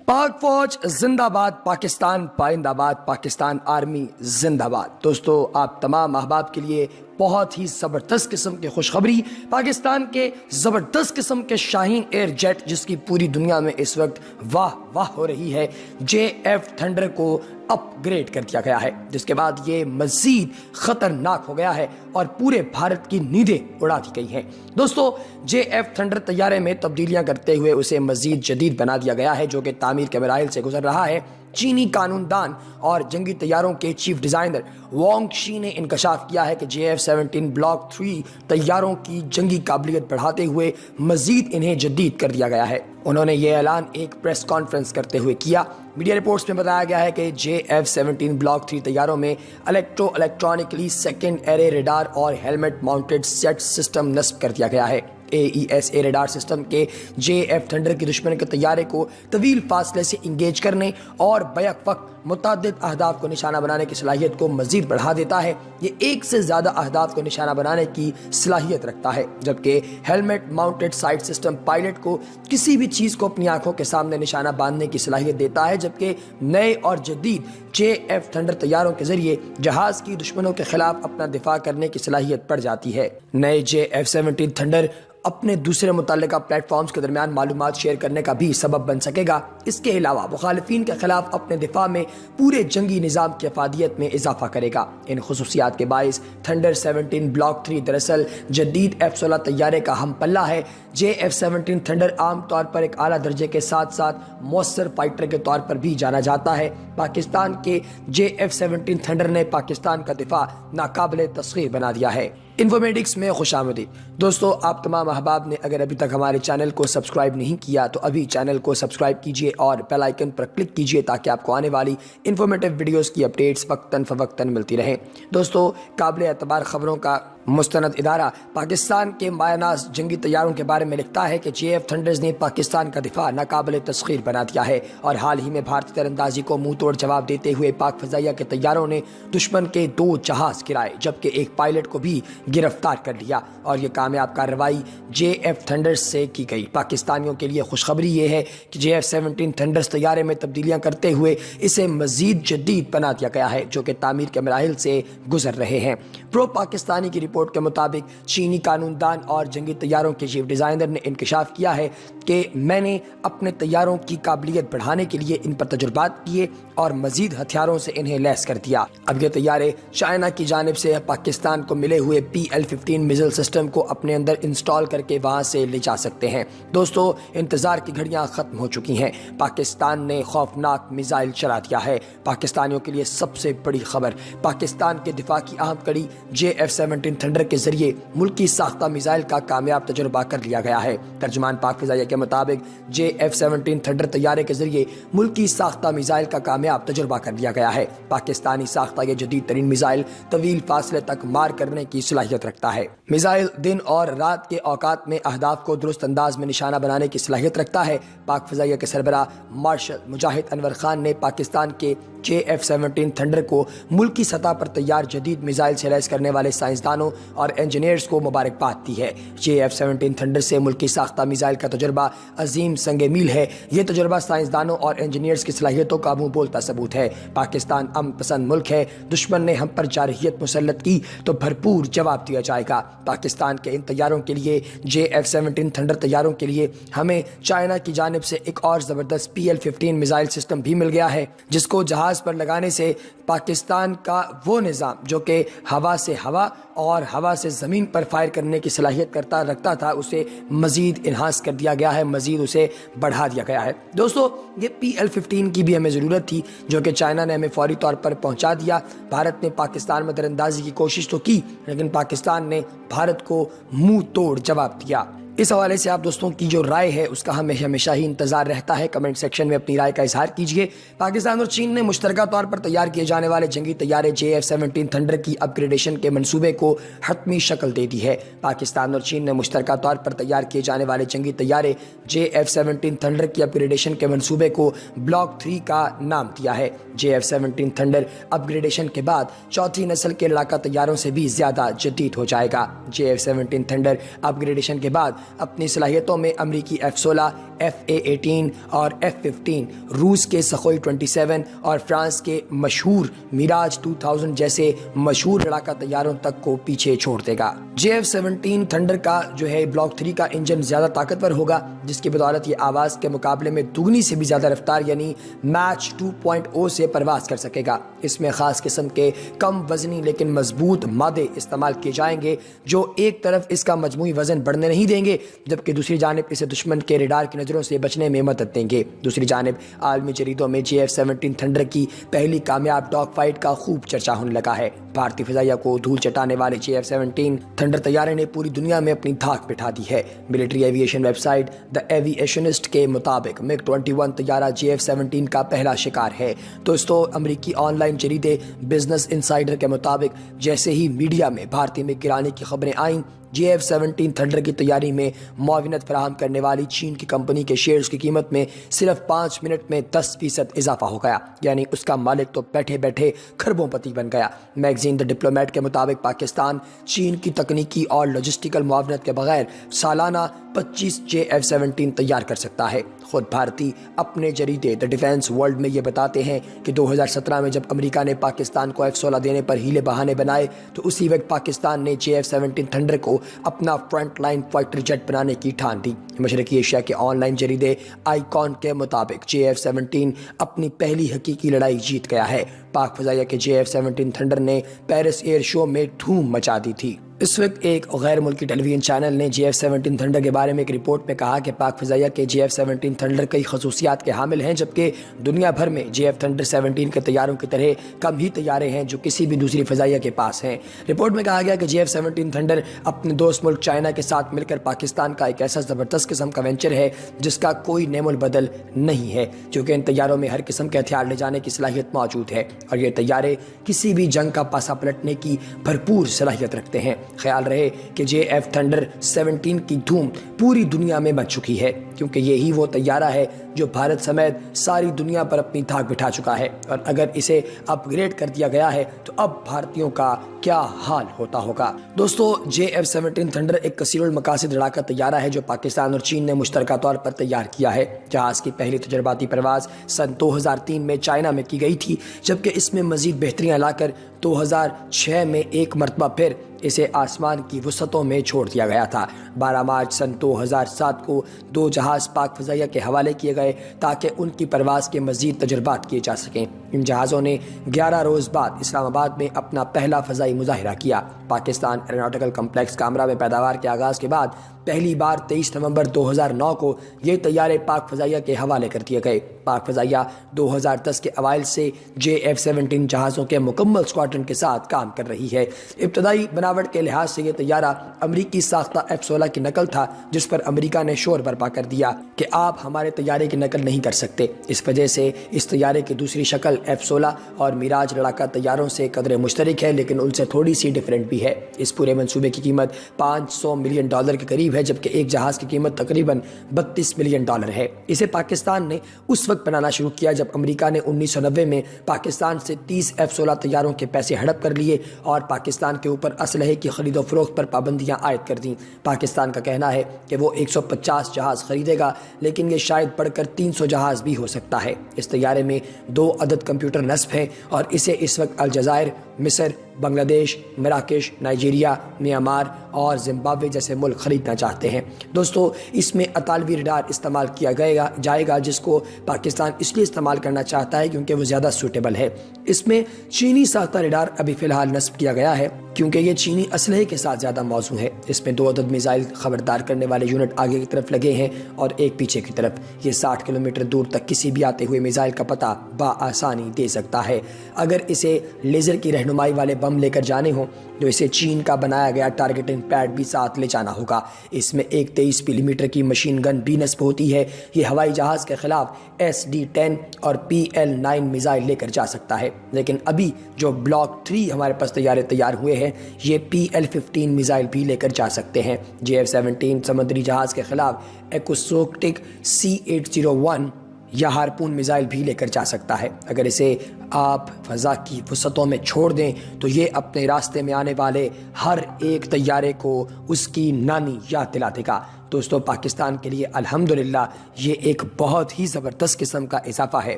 पाक फौज जिंदाबाद, पाकिस्तान पाइंदाबाद, पाकिस्तान आर्मी जिंदाबाद। दोस्तों, आप तमाम अहबाब के लिए बहुत ही ज़बरदस्त किस्म की खुशखबरी। पाकिस्तान के ज़बरदस्त किस्म के शाहीन एयर जेट, जिसकी पूरी दुनिया में इस वक्त वाह वाह हो रही है, JF थंडर को अपग्रेड कर दिया गया है, जिसके बाद ये मज़ीद ख़तरनाक हो गया है और पूरे भारत की नींदें उड़ा दी गई हैं। दोस्तों, JF थंडर तैयारे में तब्दीलियां करते हुए उसे मज़ीद जदीद बना दिया गया है, जो कि तामीर के मराहिल से गुजर रहा है। चीनी कानूनदान और जंगी तैयारों के चीफ डिज़ाइनर वांग शी ने इंकशाफ किया है कि JF-17 ब्लॉक 3 तैयारों की जंगी काबिलियत बढ़ाते हुए मज़ीद इन्हें जदीद कर दिया गया है। उन्होंने ये ऐलान एक प्रेस कॉन्फ्रेंस करते हुए किया। मीडिया रिपोर्ट्स में बताया गया है कि JF-17 ब्लॉक 3 तैयारों में इलेक्ट्रॉनिकली सेकेंड एरे रेडार और हेलमेट माउंटेड सेट सिस्टम नस्ब कर दिया गया है। AESA रेडार सिस्टम के JF थंडर के दुश्मन के तैयारे को तवील फासले से इंगेज करने और बैक वक्त मुतअद्दिद अहदाफ को निशाना बनाने की सलाहियत को मजीद बढ़ा देता है। ये एक से ज़्यादा अहदाफ को निशाना बनाने की सलाहियत रखता है, जबकि helmet mounted site system pilot को किसी भी चीज़ को अपनी आंखों के सामने निशाना बांधने की सलाहियत देता है, जबकि नए और जदीद JF थंडर तैयारों के जरिए जहाज़ की दुश्मनों के खिलाफ अपना दिफा करने की सलाहियत बढ़ जाती है। नए JF-17 थंडर अपने दूसरे मुतल्लिका प्लेटफॉर्म्स के दरमियान मालूमात शेयर करने का भी सबब बन सकेगा। इसके अलावा मुखालिफिन के खिलाफ अपने दिफा में पूरे जंगी निज़ाम की अफादियत में इजाफा करेगा। इन खुसूसियात के बाइस थंडर 17 ब्लॉक 3 दरअसल जदीद F-16 तैयारे का हम पल्ला है। JF-17 थंडर आम तौर पर एक आला दर्जे के साथ साथ मौसर फाइटर के तौर पर भी जाना जाता है। पाकिस्तान के JF-17 थंडर ने पाकिस्तान का दिफा नाकाबिले तस्खीर बना दिया है। इन्फॉर्मेटिक्स में खुशामदीद। दोस्तों, आप तमाम अहबाब ने अगर अभी तक हमारे चैनल को सब्सक्राइब नहीं किया तो अभी चैनल को सब्सक्राइब कीजिए और बेल आइकन पर क्लिक कीजिए, ताकि आपको आने वाली इन्फॉर्मेटिव वीडियोस की अपडेट्स वक्तन फ़वक्तन मिलती रहें। दोस्तों, काबिल एतबार खबरों का मुस्तनद इदारा पाकिस्तान के मायनाज जंगी तैयारों के बारे में लिखता है कि JF थंडर्स ने पाकिस्तान का दिफा नाकाबिले तस्खीर बना दिया है और हाल ही में भारतीय तीरंदाजी को मुंह तोड़ जवाब देते हुए पाक फ़ज़ाइया के तैयारों ने दुश्मन के 2 जहाज़ गिराए, जबकि एक पायलट को भी गिरफ्तार कर लिया और ये कामयाब कार्रवाई JF थंडर्स से की गई। पाकिस्तानियों के लिए खुशखबरी ये है कि JF-17 थंडर्स तैयारे में तब्दीलियाँ करते हुए इसे मज़ीद जदीद बना दिया गया है, जो कि तामीर के मराहिल से गुजर रहे हैं। प्रो पाकिस्तानी की रिपोर्ट के मुताबिक चीनी कानूनदान और जंगी तैयारों के चीफ डिज़ाइनर ने इंकशाफ किया है कि मैंने अपने तैयारों की काबिलियत बढ़ाने के लिए इन पर तजुर्बात किए और मज़ीद हथियारों से इन्हें लैस कर दिया। अब ये तैयारे चाइना की जानिब से पाकिस्तान को मिले हुए PL-15 मिसाइल सिस्टम को अपने अंदर इंस्टॉल करके वहाँ से ले जा सकते हैं। दोस्तों, इंतज़ार की घड़ियाँ ख़त्म हो चुकी हैं। पाकिस्तान ने खौफनाक मिसाइल चला दिया है। पाकिस्तानियों के लिए सबसे बड़ी खबर, पाकिस्तान के दिफा की अहम कड़ी JF-17 थंडर के जरिए मुल्की साख्ता मिसाइल का कामयाब तजुर्बा कर लिया गया है। तर्जुमान पाक फ़ज़ाइया के मुताबिक JF-17 थंडर तैयारे के जरिए मुल्की साख्ता मिसाइल का कामयाब तजुर्बा कर लिया गया है। पाकिस्तानी साख्ता ये जदीद तरीन मिसाइल तवील फासले तक मार करने की सलाहियत रखता है। मिसाइल दिन और रात के औकात में अहदाफ को दुरुस्त अंदाज में निशाना बनाने की सलाहियत रखता है। पाक फ़ज़ाइया के सरबराह मार्शल मुजाहिद अनवर खान ने पाकिस्तान के JF-17 थंडर को मुल्की सतह पर तैयार जदीद मिसाइल से लैस करने वाले साइंसदानों और इंजीनियर्स को मुबारकबाद दी है। JF-17 थंडर से मुल्की साख्ता मिसाइल का तजुर्बा अजीम संगे मील है। ये तजुर्बा साइंसदानों और इंजीनियर्स की सलाहियतों का मुँह बोलता सबूत है। पाकिस्तान अमन पसंद मुल्क है। दुश्मन ने हम पर जारहियत मुसल्लत की तो भरपूर जवाब दिया जाएगा। पाकिस्तान के इन तैयारों के लिए, JF-17 थंडर तैयारों के लिए, हमें चाइना की जानिब से एक और ज़बरदस्त PL-15 मिसाइल सिस्टम भी मिल गया है, जिसको जहाज़ पर लगाने से पाकिस्तान का वो निज़ाम जो कि हवा से हवा और हवा से ज़मीन पर फायर करने की सलाहियत रखता था, उसे मज़ीद इन्हांस कर दिया गया है, मज़ीद उसे बढ़ा दिया गया है। दोस्तों, ये PL-15 की भी हमें ज़रूरत थी, जो कि चाइना ने हमें फौरी तौर पर पहुंचा दिया। भारत ने पाकिस्तान में दरअंदाजी की कोशिश तो की, लेकिन पाकिस्तान ने भारत को मुंह तोड़ जवाब दिया। इस हवाले से आप दोस्तों की जो राय है उसका हमें हमेशा ही इंतजार रहता है। कमेंट सेक्शन में अपनी राय का इजहार कीजिए। पाकिस्तान और चीन ने मुश्तरका तौर पर तैयार किए जाने वाले जंगी तैयारे JF-17 थंडर की अपग्रेडेशन के मंसूबे को हतमी शक्ल दे दी है। पाकिस्तान और चीन ने मुश्तरका तौर पर तैयार किए जाने वाले जंगी तैयारे JF-17 थंडर की अपग्रेडेशन के मंसूबे को ब्लॉक 3 का नाम दिया है। JF-17 थंडर अपग्रेडेशन के बाद चौथी नस्ल के लड़ाका तैयारों से भी ज़्यादा जदीद हो जाएगा। JF-17 थंडर अपग्रेडेशन के बाद اپنی صلاحیتوں میں امریکی F-16, FA-18 اور F-15, روس کے سخوئی 27 اور فرانس کے مشہور میراج 2000 جیسے مشہور لڑاکا طیاروں تک کو پیچھے چھوڑ دے گا۔ JF-17 تھنڈر کا جو ہے بلاک 3 کا انجن زیادہ طاقتور ہوگا، جس کی بدولت یہ آواز کے مقابلے میں دگنی سے بھی زیادہ رفتار یعنی میچ 2.0 سے پرواز کر سکے گا۔ اس میں خاص قسم کے کم وزنی لیکن مضبوط مادے استعمال کیے جائیں گے جو ایک طرف اس کا مجموعی وزن بڑھنے نہیں دیں گے، جبکہ دوسری جانب اسے دشمن کے ریڈار کی نظروں سے بچنے میں مدد دیں گے۔ دوسری جانب عالمی جریدوں میں JF-17 تھنڈر کی پہلی کامیاب ڈاگ فائٹ کا خوب چرچا ہونے لگا ہے۔ بھارتی فضائیہ کو دھول چٹانے والے JF-17 تھنڈر طیارے نے پوری دنیا میں اپنی دھاک بٹھا دی ہے۔ ملٹری ایویشن ویب سائٹ دی ایویشنسٹ کے مطابق MiG-21 طیارہ JF-17 کا پہلا شکار ہے۔ دوستو، امریکی آن لائن جریدے بزنس انسائیڈر کے مطابق جیسے ہی میڈیا میں بھارتی MiG گرانے کی خبریں آئیں، JF-17 تھنڈر کی تیاری میں معاونت فراہم کرنے والی چین کی کمپنی کے شیئرز کی قیمت میں صرف 5 منٹ میں 10% اضافہ ہو گیا، یعنی اس کا مالک تو بیٹھے بیٹھے کھربوں پتی بن گیا۔ میگزین دی ڈپلومیٹ کے مطابق پاکستان چین کی تکنیکی اور لاجسٹیکل معاونت کے بغیر سالانہ 25 JF-17 تیار کر سکتا ہے۔ خود بھارتی اپنے جریدے دی ڈیفینس ورلڈ میں یہ بتاتے ہیں کہ 2017 میں جب امریکہ نے پاکستان کو F-16 دینے پر ہیلے بہانے بنائے تو اسی وقت پاکستان نے JF-17 تھنڈر کو اپنا فرنٹ لائن فائٹر جیٹ بنانے کی ٹھان دی۔ مشرقی ایشیا کے آن لائن جریدے آئیکن کے مطابق JF-17 اپنی پہلی حقیقی لڑائی جیت گیا ہے۔ پاک فضائیہ کے JF-17 تھنڈر نے پیرس ایئر شو میں دھوم مچا دی تھی۔ اس وقت ایک غیر ملکی ٹیلی ویژن چینل نے JF-17 تھنڈر کے بارے میں ایک رپورٹ میں کہا کہ پاک فضائیہ کے JF-17 تھنڈر کئی خصوصیات کے حامل ہیں، جبکہ دنیا بھر میں JF-17 کے طیاروں کی طرح کم ہی طیارے ہیں جو کسی بھی دوسری فضائیہ کے پاس ہیں۔ رپورٹ میں کہا گیا کہ JF-17 تھنڈر اپنے دوست ملک چائنا کے ساتھ مل کر پاکستان کا ایک ایسا زبردست قسم کا وینچر ہے جس کا کوئی نیم البدل نہیں ہے، کیونکہ ان طیاروں میں ہر قسم کے ہتھیار لے جانے کی صلاحیت موجود ہے اور یہ طیارے کسی بھی جنگ کا پاسا پلٹنے کی بھرپور صلاحیت رکھتے ہیں۔ خیال رہے کہ JF-17 کی دھوم پوری دنیا میں مچ چکی ہے، کیونکہ یہی وہ طیارہ ہے جو بھارت سمیت ساری دنیا پر اپنی دھاک بٹھا چکا ہے، اور اگر اسے اپ گریڈ کر دیا گیا ہے تو اب بھارتیوں کا کیا حال ہوتا ہوگا۔ دوستو، JF-17 تھنڈر ایک کثیر المقاصد لڑاکا طیارہ ہے جو پاکستان اور چین نے مشترکہ طور پر تیار کیا ہے۔ جہاز کی پہلی تجرباتی پرواز سن 2003 میں چائنا میں کی گئی تھی، جبکہ اس میں مزید بہتریاں لا کر 2006 میں ایک مرتبہ پھر اسے آسمان کی وسعتوں میں چھوڑ دیا گیا تھا۔ 12 مارچ سن 2007 کو 2 جہاز پاک فضائیہ کے حوالے کیے گئے تاکہ ان کی پرواز کے مزید تجربات کیے جا سکیں۔ ان جہازوں نے 11 روز بعد اسلام آباد میں اپنا پہلا فضائی مظاہرہ کیا۔ پاکستان ایروناٹیکل کمپلیکس کامرا میں پیداوار کے آغاز کے بعد پہلی بار 23 نومبر 2009 کو یہ طیارے پاک فضائیہ کے حوالے کر دیے گئے۔ پاک فضائیہ 2010 کے اوائل سے JF-17 جہازوں کے مکمل اسکواڈرن کے ساتھ کام کر رہی ہے۔ ابتدائی بناوٹ کے لحاظ سے یہ طیارہ امریکی ساختہ F-16 کی نقل تھا، جس پر امریکہ نے شور برپا کر دیا کہ آپ ہمارے طیارے کی نقل نہیں کر سکتے۔ اس وجہ سے اس طیارے کی دوسری شکل F-16 اور میراج لڑاکا طیاروں سے قدرے مشترک ہے، لیکن ان سے تھوڑی سی ڈیفرنٹ بھی ہے۔ اس پورے منصوبے کی قیمت $500 ملین کے قریب ہے، جبکہ ایک جہاز کی قیمت تقریباً $32 ملین ہے۔ اسے پاکستان نے اس وقت بنانا شروع کیا جب امریکہ نے 1990 میں پاکستان سے 30 F-16 طیاروں کے پیسے ہڑپ کر لیے اور پاکستان کے اوپر اسلحے کی خرید و فروخت پر پابندیاں عائد کر دیں۔ پاکستان کا کہنا ہے کہ وہ 150 جہاز خریدے گا، لیکن یہ شاید بڑھ کر 300 جہاز بھی ہو سکتا ہے۔ اس طیارے میں 2 عدد کمپیوٹر نصب ہیں اور اسے اس وقت الجزائر، مصر، بنگلہ دیش، مراکش، نائجیریا، میانمار اور زمبابوے جیسے ملک خریدنا چاہتے ہیں۔ دوستو، اس میں اطالوی ریڈار استعمال کیا جائے گا جس کو پاکستان اس لیے استعمال کرنا چاہتا ہے کیونکہ وہ زیادہ سوٹیبل ہے۔ اس میں چینی ساختہ ریڈار ابھی فی الحال نصب کیا گیا ہے کیونکہ یہ چینی اسلحے کے ساتھ زیادہ موزوں ہے۔ اس میں 2 عدد میزائل خبردار کرنے والے یونٹ آگے کی طرف لگے ہیں اور ایک پیچھے کی طرف۔ یہ 60 کلومیٹر دور تک کسی بھی آتے ہوئے میزائل کا پتہ بآسانی دے سکتا ہے۔ اگر اسے لیزر کی رہنمائی والے بم لے کر جانے ہوں تو اسے چین کا بنایا گیا ٹارگیٹنگ پیڈ بھی ساتھ لے جانا ہوگا۔ اس میں ایک 23 ملی میٹر کی مشین گن بھی نصب ہوتی ہے۔ یہ ہوائی جہاز کے خلاف SD-10 اور PL-9 میزائل لے کر جا سکتا ہے، لیکن ابھی جو بلاک 3 ہمارے پاس تیار ہوئے ہیں یہ PL-15 میزائل بھی لے کر جا سکتے ہیں۔ JF-17 سمندری جہاز کے خلاف ایکوسوکٹک C-801 یا ہارپون میزائل بھی لے کر جا سکتا ہے۔ اگر اسے آپ فضا کی وسعتوں میں چھوڑ دیں تو یہ اپنے راستے میں آنے والے ہر ایک طیارے کو اس کی نانی یاد دلا دے گا۔ دوستو پاکستان کے لیے الحمدللہ یہ ایک بہت ہی زبردست قسم کا اضافہ ہے۔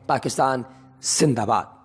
پاکستان زندہ باد۔